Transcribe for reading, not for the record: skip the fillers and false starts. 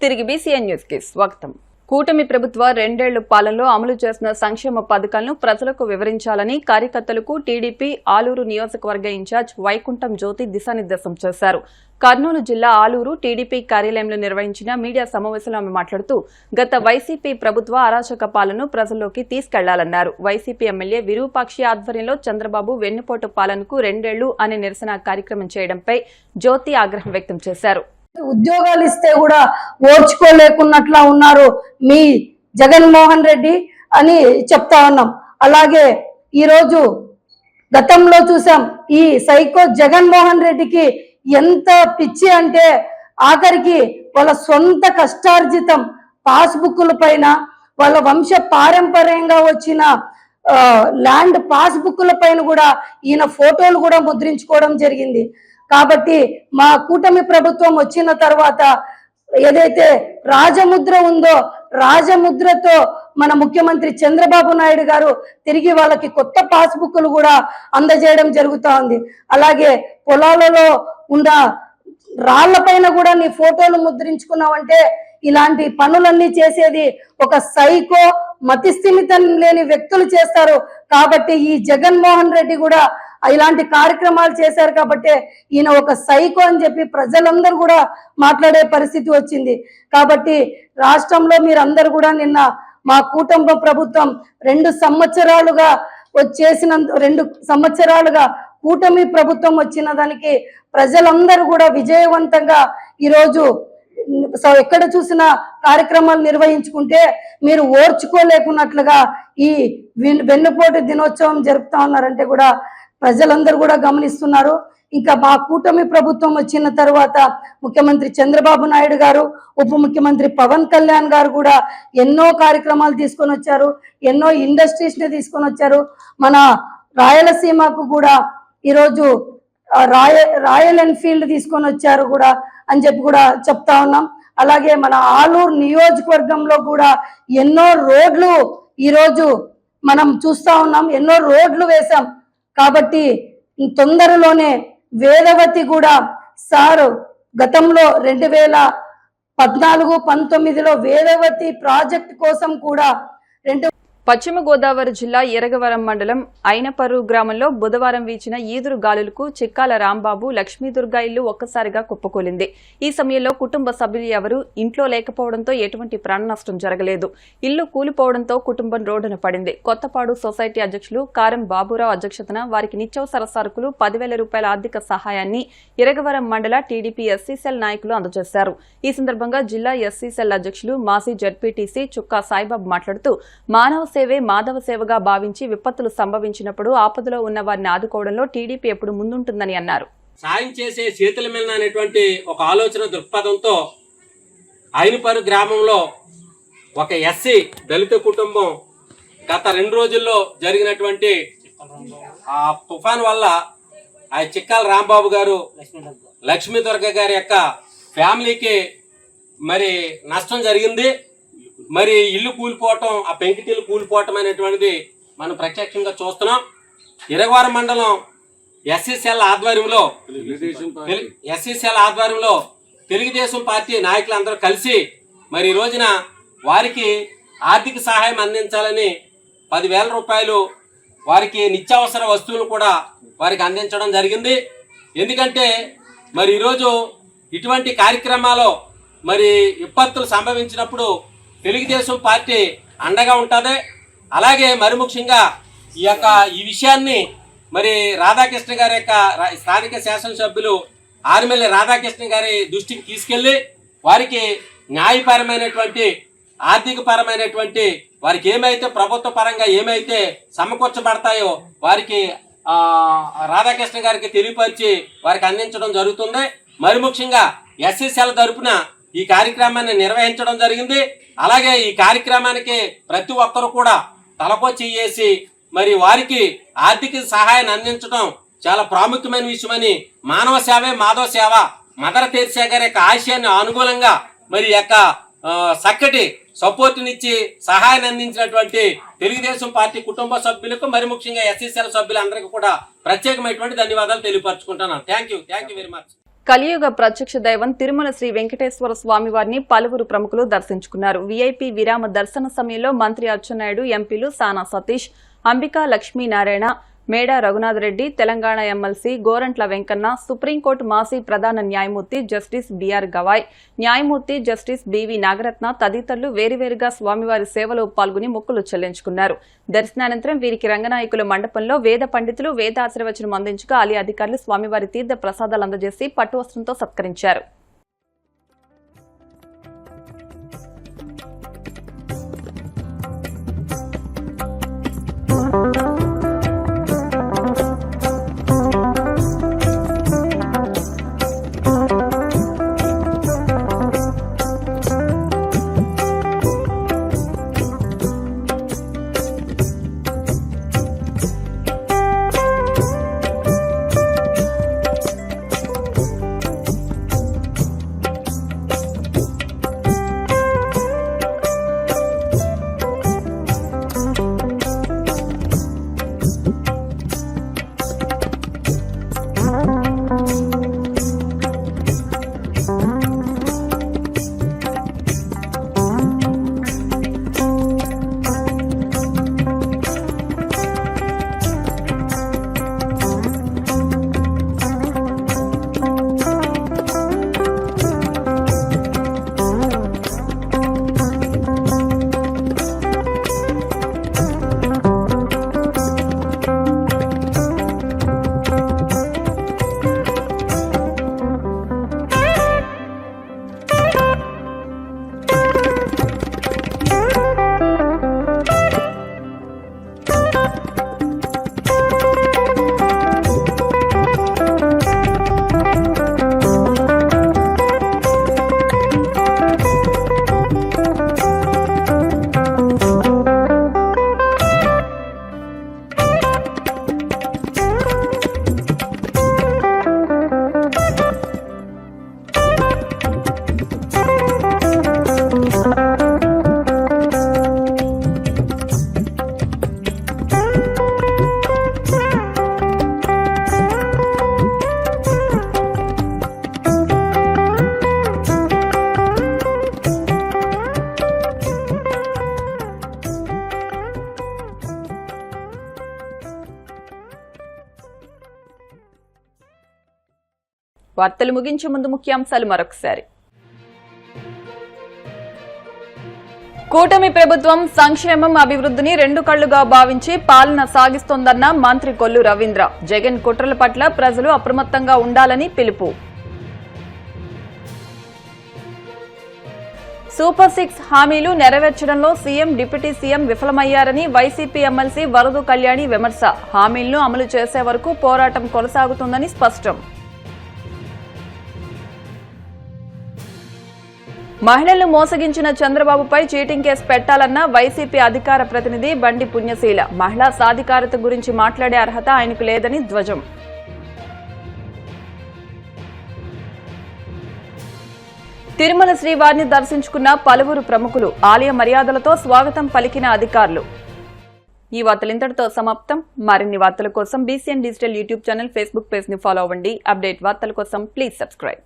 తిరిగి BCN news కి స్వాగతం. కూటమి ప్రభుత్వ 2 ఏళ్ల పాలనలో అమలు చేసిన సంక్షేమ పథకాలను ప్రజలకు వివరించాలని కార్యకర్తలకు టీడీపీ ఆలూరు నియోజకవర్గ ఇన్ఛార్జ్ వైకుంఠం జ్యోతి దిశానిర్దేశం చేశారు. కర్నూలు జిల్లా ఆలూరు టీడీపీ కార్యాలయంలో నిర్వహించిన మీడియా సమావేశంలో ఆమె మాట్లాడుతూ గత వైసీపీ ప్రభుత్వ అరాచక పాలనను ప్రజల్లోకి తీసుకెళ్లాలన్నారు. వైసీపీ ఎమ్మెల్యే విరూపాక్షి ఆధ్వర్యంలో చంద్రబాబు వెన్నుపోటు పాలనకు 2 ఏళ్లు అనే నిరసన కార్యక్రమం చేయడంపై జ్యోతి ఆగ్రహం వ్యక్తం చేశారు. ఉద్యోగాలు ఇస్తే కూడా ఓర్చుకోలేకున్నట్లా ఉన్నారు మీ జగన్మోహన్ రెడ్డి అని చెప్తా ఉన్నాం. అలాగే ఈరోజు గతంలో చూసాం ఈ సైకో జగన్మోహన్ రెడ్డికి ఎంత పిచ్చి అంటే ఆఖరికి వాళ్ళ సొంత కష్టార్జితం పాస్బుక్ల పైన వాళ్ళ వంశ పారంపర్యంగా వచ్చిన ల్యాండ్ పాస్బుక్ల పైన కూడా ఈయన ఫోటోలు కూడా ముద్రించుకోవడం జరిగింది. కాబట్టి మా కూటమి ప్రభుత్వం వచ్చిన తర్వాత ఏదైతే రాజముద్ర ఉందో రాజముద్రతో మన ముఖ్యమంత్రి చంద్రబాబు నాయుడు గారు తిరిగి వాళ్ళకి కొత్త పాస్బుక్లు కూడా అందజేయడం జరుగుతూ ఉంది. అలాగే పొలాలలో ఉన్న రాళ్లపైన కూడా నీ ఫోటోలు ముద్రించుకున్నావంటే ఇలాంటి పనులన్నీ చేసేది ఒక సైకో మతిస్థిమితం లేని వ్యక్తులు చేస్తారు. కాబట్టి ఈ జగన్మోహన్ రెడ్డి కూడా ఇలాంటి కార్యక్రమాలు చేశారు కాబట్టి ఈయన ఒక సైకో అని చెప్పి ప్రజలందరూ కూడా మాట్లాడే పరిస్థితి వచ్చింది. కాబట్టి రాష్ట్రంలో మీరందరూ కూడా నిన్న మా కూటమి ప్రభుత్వం 2 సంవత్సరాలుగా చేసిన 2 సంవత్సరాలుగా కూటమి ప్రభుత్వం వచ్చిన దానికి ప్రజలందరూ కూడా విజయవంతంగా ఈరోజు ఎక్కడ చూసిన కార్యక్రమాలు నిర్వహించుకుంటే మీరు ఓర్చుకోలేకున్నట్లుగా ఈ వెన్నుపోటు దినోత్సవం జరుపుతా ఉన్నారంటే కూడా ప్రజలందరూ కూడా గమనిస్తున్నారు. ఇంకా మా కూటమి ప్రభుత్వం వచ్చిన తర్వాత ముఖ్యమంత్రి చంద్రబాబు నాయుడు గారు, ఉప ముఖ్యమంత్రి పవన్ కళ్యాణ్ గారు కూడా ఎన్నో కార్యక్రమాలు తీసుకొని వచ్చారు, ఎన్నో ఇండస్ట్రీస్ ని తీసుకొని వచ్చారు. మన రాయలసీమకు కూడా ఈరోజు రాయల్ ఎన్ఫీల్డ్ తీసుకొని వచ్చారు కూడా అని చెప్పి కూడా చెప్తా ఉన్నాం. అలాగే మన ఆలూరు నియోజకవర్గంలో కూడా ఎన్నో రోడ్లు ఈరోజు మనం చూస్తా ఉన్నాం, ఎన్నో రోడ్లు వేశాం. కాబట్టి తొందరలోనే వేదవతి కూడా సారు గతంలో 2014-19లో వేదవతి ప్రాజెక్ట్ కోసం కూడా పశ్చిమ గోదావరి జిల్లా ఎరగవరం మండలం అయినపర్రు గ్రామంలో బుధవారం వీచిన ఈదురు గాలులకు చిక్కాల రాంబాబు లక్ష్మీదుర్గ ఇల్లు ఒక్కసారిగా కుప్పకూలింది. ఈ సమయంలో కుటుంబ సభ్యులు ఎవరూ ఇంట్లో లేకపోవడంతో ఎటువంటి ప్రాణ నష్టం జరగలేదు. ఇల్లు కూలిపోవడంతో కుటుంబం రోడ్డున పడింది. కొత్తపాడు సొసైటీ అధ్యక్షులు కారం బాబురావు అధ్యక్షతన వారికి నిత్యావసర సరుకులు 10,000 రూపాయల ఆర్థిక సహాయాన్ని ఎరగవరం మండల టీడీపీ ఎస్సీసెల్ నాయకులు అందజేశారు. ఈ సందర్భంగా జిల్లా ఎస్సీసెల్ అధ్యక్షులు మాజీ జడ్పీటీసీ చుక్కా సాయిబాబు మాట్లాడుతూ మానవ సేవే మాధవ సేవగా భావించి విపత్తులు సంభవించినప్పుడు ఆపదలో ఉన్న వారిని ఆదుకోవడంలో టీడీపీ ఎప్పుడు ముందుంటుందని అన్నారు. సాయం చేసే చేతుల మీద అనేటువంటి ఒక ఆలోచన దృక్పథంతో అయినపర్రు గ్రామంలో ఒక ఎస్సీ దళిత కుటుంబం గత 2 రోజుల్లో జరిగినటువంటి ఆ తుఫాన్ వల్ల ఆ చిక్కాల రాంబాబు గారు లక్ష్మీదుర్గ గారి యొక్క ఫ్యామిలీకి మరి నష్టం జరిగింది. మరి ఇల్లు కూలిపోవటం, ఆ పెంకిటిల్లు కూలిపోవటం అనేటువంటిది మనం ప్రత్యక్షంగా చూస్తున్నాం. ఎరగవరం మండలం ఎస్సీసీఎల్ ఆధ్వర్యంలో తెలుగుదేశం పార్టీ నాయకులందరూ కలిసి మరి ఈ రోజున వారికి ఆర్థిక సహాయం అందించాలని 10,000 రూపాయలు వారికి నిత్యావసర వస్తువులు కూడా వారికి అందించడం జరిగింది. ఎందుకంటే మరి ఈరోజు ఇటువంటి కార్యక్రమాలు మరి విపత్తులు సంభవించినప్పుడు తెలుగుదేశం పార్టీ అండగా ఉంటుంది. అలాగే మరి ముఖ్యంగా ఈ విషయాన్ని మరి రాధాకృష్ణ గారి యొక్క స్థానిక శాసనసభ్యులు ఆర్మెల్లి రాధాకృష్ణ గారి దృష్టికి తీసుకెళ్లి వారికి న్యాయపరమైనటువంటి ఆర్థిక పరమైనటువంటి వారికి ఏమైతే ప్రభుత్వ పరంగా ఏమైతే సమకూర్చబడతాయో వారికి రాధాకృష్ణ గారికి తెలియపరిచి వారికి అందించడం జరుగుతుంది. మరి ముఖ్యంగా ఎస్సీసీఎల్ తరపున ఈ కార్యక్రమాన్ని నిర్వహించడం జరిగింది. అలాగే ఈ కార్యక్రమానికి ప్రతి ఒక్కరు కూడా తలపో చేసి మరి వారికి ఆర్థిక సహాయాన్ని అందించడం చాలా ప్రాముఖ్యమైన విషయమని మానవ సేవే మాధవ సేవ మదర్ తెరిసా గారి యొక్క ఆశయాన్ని అనుకూలంగా మరి యొక్క చక్కటి సపోర్టునిచ్చి సహాయాన్ని అందించినటువంటి తెలుగుదేశం పార్టీ కుటుంబ సభ్యులకు మరి ముఖ్యంగా ఎస్సీసీఎల్ సభ్యులందరికీ కూడా ప్రత్యేకమైనటువంటి ధన్యవాదాలు తెలియపరచుకుంటున్నాను. Thank you very much. కలియుగ ప్రత్యక్ష దైవం తిరుమల శ్రీ వెంకటేశ్వర స్వామి వారిని పలువురు ప్రముఖులు దర్శించుకున్నారు. వీఐపీ విరామ దర్శన సమయంలో మంత్రి అచ్చెన్నాయుడు, ఎంపీలు సానా సతీష్, అంబికా లక్ష్మీనారాయణ, మేడా రఘునాథరెడ్డి, తెలంగాణ ఎమ్మెల్సీ గోరంట్ల వెంకన్న, సుప్రీంకోర్టు మాజీ ప్రధాన న్యాయమూర్తి జస్టిస్ బిఆర్ గవాయ్, న్యాయమూర్తి జస్టిస్ బివి నాగరత్న తదితరులు వేరువేరుగా స్వామివారి సేవలో పాల్గొని మొక్కులు చెల్లించుకున్నారు. దర్శనానంతరం వీరికి రంగనాయకుల మండపంలో వేద పండితులు వేదాశీర్వచనం అందించగా ఆలయ అధికారులు స్వామివారి తీర్థ ప్రసాదాలు అందజేసి పట్టు వస్త్రంతో సత్కరించారు. వార్తలు ముగించే ముందు ముఖ్యాంశాలు మరొకసారి. కూటమి ప్రభుత్వం సంక్షేమం, అభివృద్ధిని రెండు కళ్లుగా భావించి పాలన సాగిస్తోందన్న మంత్రి కొల్లు రవీంద్ర. జగన్ కుట్రల పట్ల ప్రజలు అప్రమత్తంగా ఉండాలని పిలుపు. సూపర్ 6 హామీలు నెరవేర్చడంలో సీఎం, డిప్యూటీ సీఎం విఫలమయ్యారని వైసీపీ ఎమ్మెల్సీ వరదు కళ్యాణి విమర్శ. హామీలను అమలు చేసే వరకు పోరాటం కొనసాగుతుందని స్పష్టం. మహిళలను మోసగించిన చంద్రబాబుపై చీటింగ్ కేసు పెట్టాలన్న వైసీపీ అధికార ప్రతినిధి బండి పుణ్యశీల. మహిళా సాధికారత గురించి మాట్లాడే అర్హత ఆయనకు లేదని ధ్వజం. తిరుమల శ్రీవారిని దర్శించుకున్న పలువురు ప్రముఖులు. ఆలయ మర్యాదలతో స్వాగతం పలికిన అధికారులు. ఈ వార్తలు ఇంతటితో సమాప్తం. మరిన్ని వార్తల కోసం BCN digital YouTube channel, Facebook page ని ఫాలో అవ్వండి. అప్డేట్ వార్తల కోసం ప్లీజ్ సబ్స్క్రైబ్.